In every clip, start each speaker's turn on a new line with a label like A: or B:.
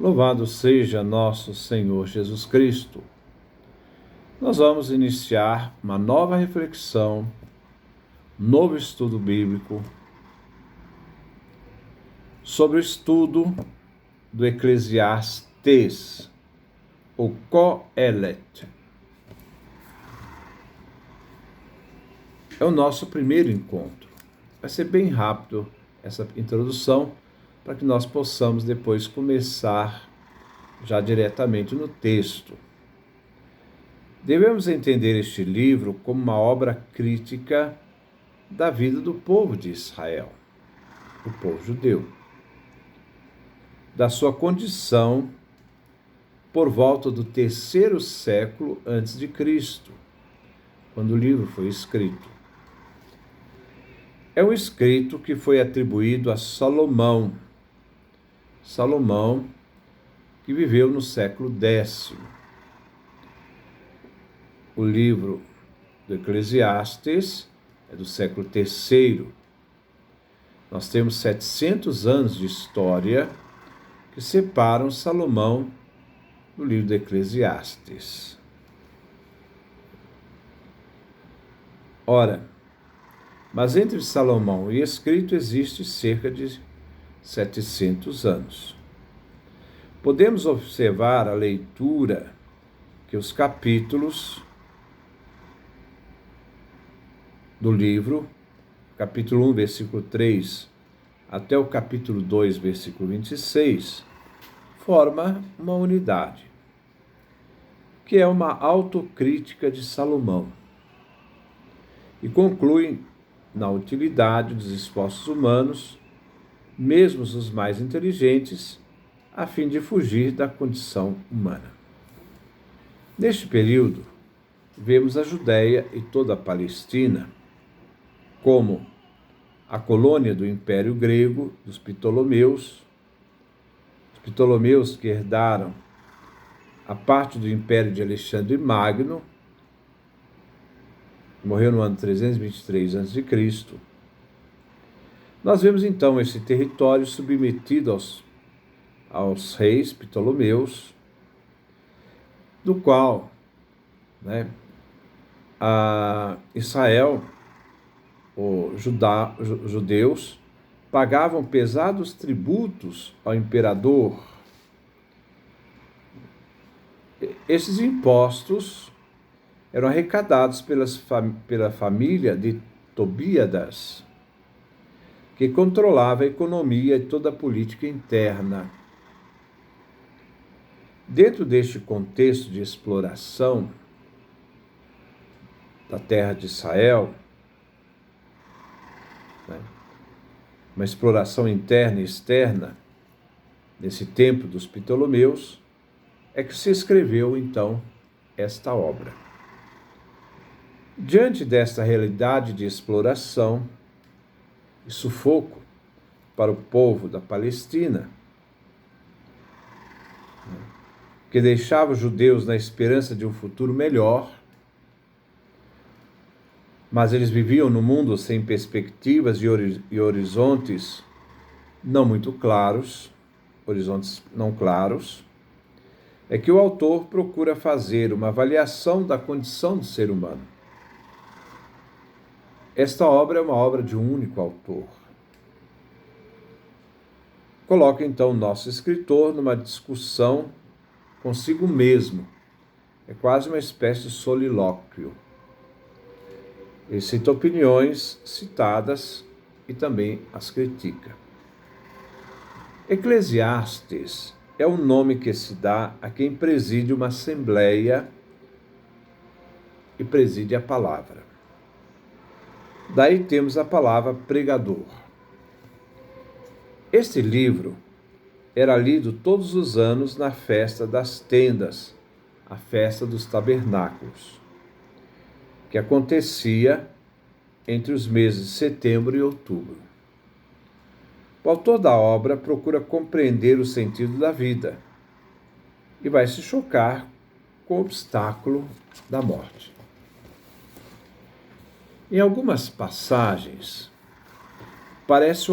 A: Louvado seja nosso Senhor Jesus Cristo. Nós vamos iniciar uma nova reflexão, novo estudo bíblico, sobre o estudo do Eclesiastes, o Coelet. É o nosso primeiro encontro. Vai ser bem rápido essa introdução, para que nós possamos depois começar já diretamente no texto. Devemos entender este livro como uma obra crítica da vida do povo de Israel, do povo judeu, da sua condição por volta do 3º século antes de Cristo, quando o livro foi escrito. É um escrito que foi atribuído a Salomão, que viveu no século X. O livro do Eclesiastes é do século III. Nós temos 700 anos de história que separam Salomão do livro do Eclesiastes. Ora, mas entre Salomão e escrito existe cerca de 700 anos. Podemos observar a leitura que os capítulos do livro, capítulo 1, versículo 3, até o capítulo 2, versículo 26, forma uma unidade, que é uma autocrítica de Salomão, e conclui na utilidade dos esforços humanos, mesmo os mais inteligentes, a fim de fugir da condição humana. Neste período, vemos a Judéia e toda a Palestina como a colônia do Império Grego, dos Ptolomeus, os Ptolomeus que herdaram a parte do Império de Alexandre Magno, morreu no ano 323 a.C. Nós vemos então esse território submetido aos reis Ptolomeus, do qual Israel, os judeus, pagavam pesados tributos ao imperador. Esses impostos eram arrecadados pela família de Tobíadas, que controlava a economia e toda a política interna. Dentro deste contexto de exploração da terra de Israel, uma exploração interna e externa, nesse tempo dos Ptolomeus, é que se escreveu, então, esta obra. Diante desta realidade de exploração e sufoco para o povo da Palestina, que deixava os judeus na esperança de um futuro melhor, mas eles viviam no mundo sem perspectivas e horizontes não muito claros, horizontes não claros, é que o autor procura fazer uma avaliação da condição do ser humano. Esta obra é uma obra de um único autor. Coloca então o nosso escritor numa discussão consigo mesmo. É quase uma espécie de solilóquio. Ele cita opiniões citadas e também as critica. Eclesiastes é o nome que se dá a quem preside uma assembleia e preside a palavra. Daí temos a palavra pregador. Este livro era lido todos os anos na festa das tendas, a festa dos tabernáculos, que acontecia entre os meses de setembro e outubro. O autor da obra procura compreender o sentido da vida e vai se chocar com o obstáculo da morte. Em algumas passagens, parece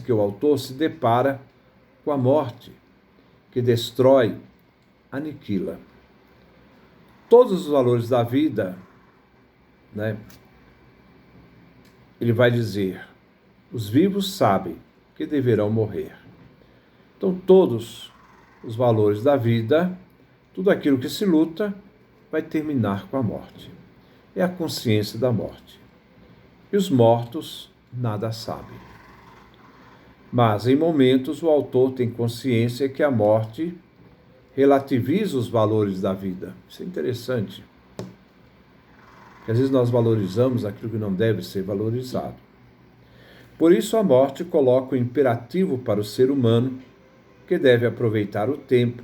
A: que o autor se depara com a morte, que destrói, aniquila. Todos os valores da vida, né? Ele vai dizer: os vivos sabem que deverão morrer. Então, todos os valores da vida, tudo aquilo que se luta, vai terminar com a morte. É a consciência da morte. E os mortos nada sabem. Mas, em momentos, o autor tem consciência que a morte relativiza os valores da vida. Isso é interessante. Porque às vezes nós valorizamos aquilo que não deve ser valorizado. Por isso, a morte coloca o imperativo para o ser humano, que deve aproveitar o tempo,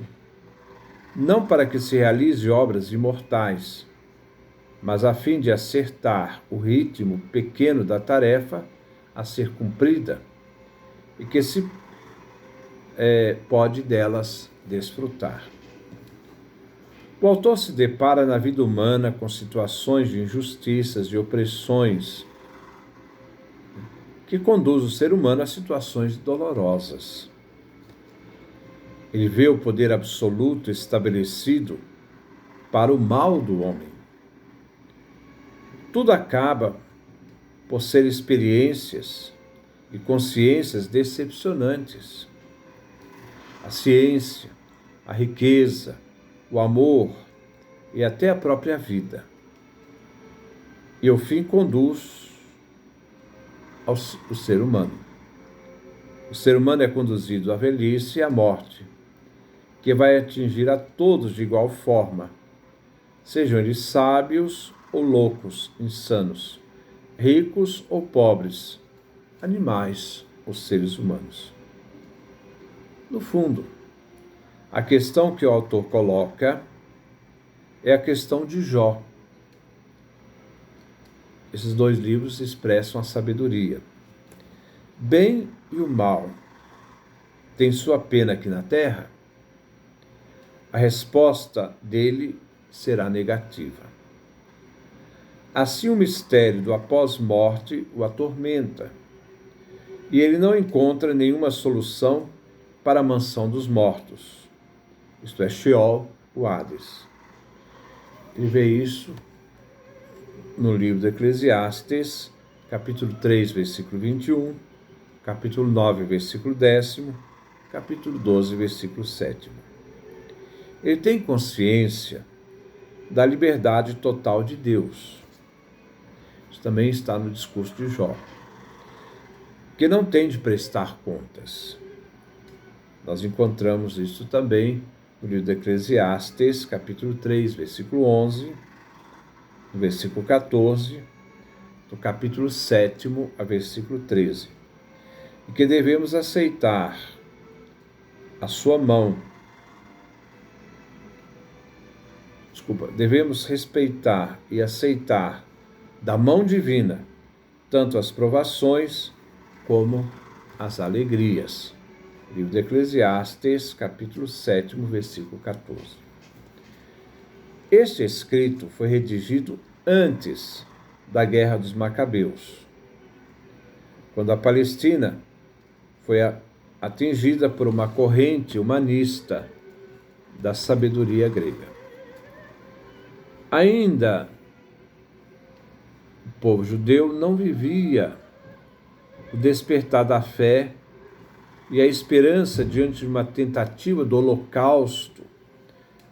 A: não para que se realize obras imortais, mas a fim de acertar o ritmo pequeno da tarefa a ser cumprida e que se pode delas desfrutar. O autor se depara na vida humana com situações de injustiças e opressões que conduz o ser humano a situações dolorosas. Ele vê o poder absoluto estabelecido para o mal do homem. Tudo acaba por ser experiências e consciências decepcionantes. A ciência, a riqueza, o amor e até a própria vida. E o fim conduz o ser humano. O ser humano é conduzido à velhice e à morte, que vai atingir a todos de igual forma, sejam eles sábios ou loucos, insanos, ricos ou pobres, animais ou seres humanos. No fundo, a questão que o autor coloca é a questão de Jó. Esses dois livros expressam a sabedoria. Bem e o mal têm sua pena aqui na terra? A resposta dele será negativa. Assim, o mistério do após-morte o atormenta, e ele não encontra nenhuma solução para a mansão dos mortos, isto é, Sheol, o Hades. Ele vê isso no livro de Eclesiastes, capítulo 3, versículo 21, capítulo 9, versículo 10º, capítulo 12, versículo 7º. Ele tem consciência da liberdade total de Deus. Isso também está no discurso de Jó, que não tem de prestar contas. Nós encontramos isso também no livro de Eclesiastes, capítulo 3, versículo 11, no versículo 14, do capítulo 7º a versículo 13. E que devemos aceitar a sua mão. Devemos respeitar e aceitar da mão divina tanto as provações como as alegrias. Livro de Eclesiastes, capítulo 7º, versículo 14. Este escrito foi redigido antes da Guerra dos Macabeus, quando a Palestina foi atingida por uma corrente humanista da sabedoria grega. Ainda o povo judeu não vivia o despertar da fé e a esperança diante de uma tentativa do holocausto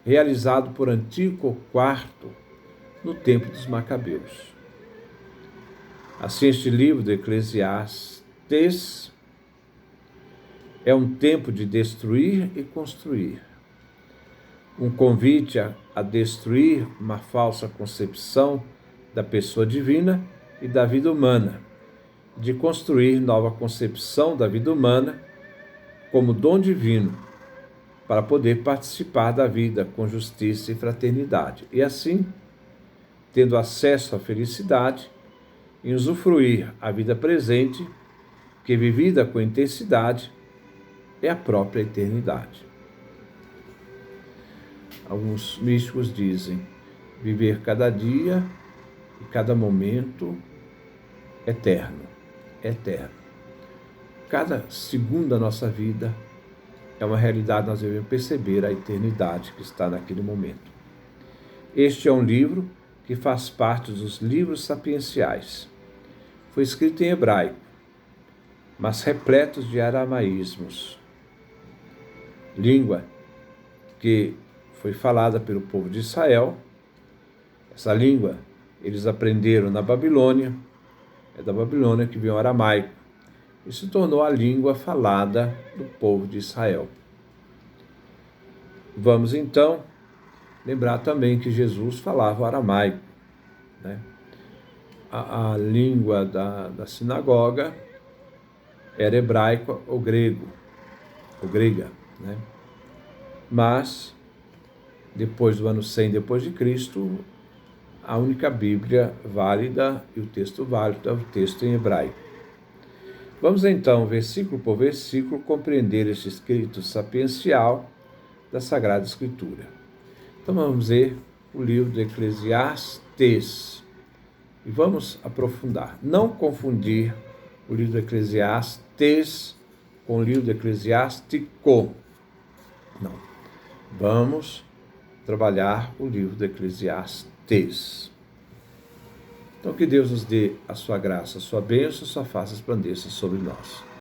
A: realizado por Antíoco IV no tempo dos Macabeus. Assim, este livro do Eclesiastes é um tempo de destruir e construir. Um convite a destruir uma falsa concepção da pessoa divina e da vida humana, de construir nova concepção da vida humana como dom divino, para poder participar da vida com justiça e fraternidade, e assim, tendo acesso à felicidade, em usufruir a vida presente, que vivida com intensidade, é a própria eternidade. Alguns místicos dizem: viver cada dia e cada momento eterno, eterno. Cada segundo da nossa vida é uma realidade, nós devemos perceber a eternidade que está naquele momento. Este é um livro que faz parte dos livros sapienciais. Foi escrito em hebraico, mas repleto de aramaísmos, língua que foi falada pelo povo de Israel. Essa língua eles aprenderam na Babilônia, é da Babilônia que veio o aramaico, e se tornou a língua falada do povo de Israel. Vamos então lembrar também que Jesus falava o aramaico, né? A língua da sinagoga era hebraico ou grego, ou grega, né? Mas, depois do ano 100 depois de Cristo, a única Bíblia válida e o texto válido é o texto em hebraico. Vamos então, versículo por versículo, compreender este escrito sapiencial da Sagrada Escritura. Então vamos ver o livro do Eclesiastes e vamos aprofundar. Não confundir o livro do Eclesiastes com o livro do Eclesiástico. Não. Vamos trabalhar o livro do Eclesiastes. Então que Deus nos dê a sua graça, a sua bênção, a sua face resplandeça sobre nós.